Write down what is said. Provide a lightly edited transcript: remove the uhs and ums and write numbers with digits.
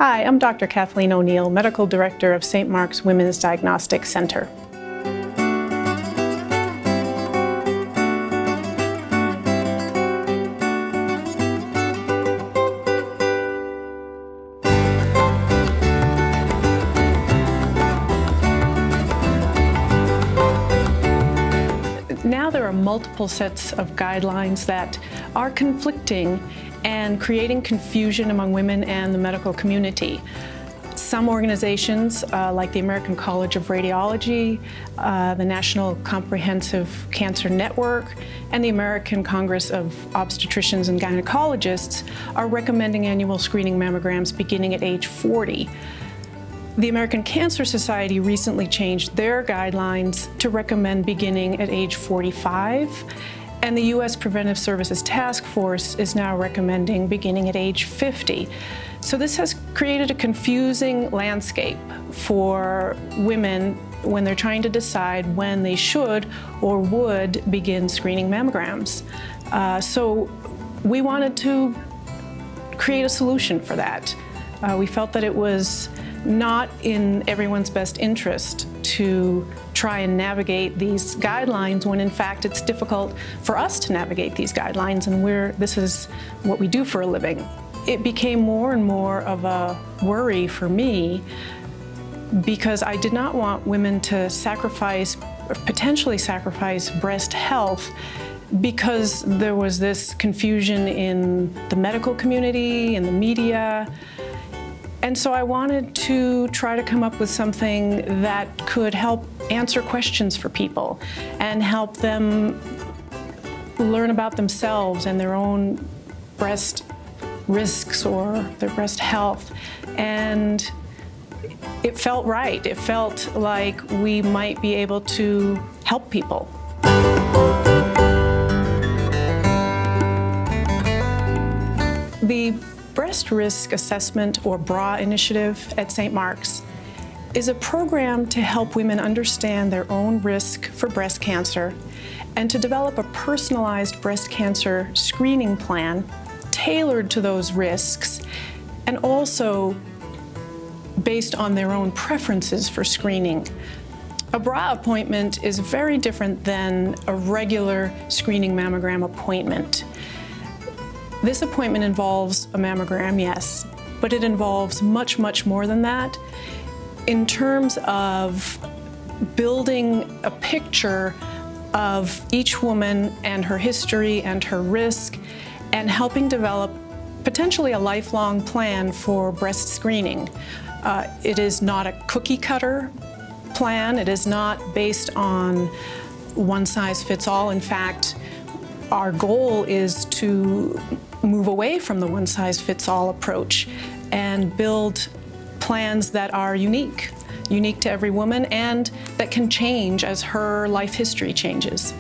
Hi, I'm Dr. Kathleen O'Neill, Medical Director of St. Mark's Women's Diagnostic Center. Now there are multiple sets of guidelines that are conflicting and creating confusion among women and the medical community. Some organizations, like the American College of Radiology, the National Comprehensive Cancer Network, and the American Congress of Obstetricians and Gynecologists, are recommending annual screening mammograms beginning at age 40. The American Cancer Society recently changed their guidelines to recommend beginning at age 45, and the U.S. Preventive Services Task Force is now recommending beginning at age 50. So this has created a confusing landscape for women when they're trying to decide when they should or would begin screening mammograms. So we wanted to create a solution for that. We felt that it was not in everyone's best interest to try and navigate these guidelines when in fact it's difficult for us to navigate these guidelines, and this is what we do for a living. It became more and more of a worry for me because I did not want women to sacrifice or potentially sacrifice breast health because there was this confusion in the medical community, in the media. And so I wanted to try to come up with something that could help answer questions for people and help them learn about themselves and their own breast risks or their breast health. And it felt right. It felt like we might be able to help people. The Breast Risk Assessment, or BRA initiative at St. Mark's, is a program to help women understand their own risk for breast cancer and to develop a personalized breast cancer screening plan tailored to those risks and also based on their own preferences for screening. A BRA appointment is very different than a regular screening mammogram appointment. This appointment involves a mammogram, yes, but it involves much, much more than that in terms of building a picture of each woman and her history and her risk and helping develop potentially a lifelong plan for breast screening. It is not a cookie-cutter plan. It is not based on one size fits all. In fact, our goal is to move away from the one-size-fits-all approach and build plans that are unique to every woman and that can change as her life history changes.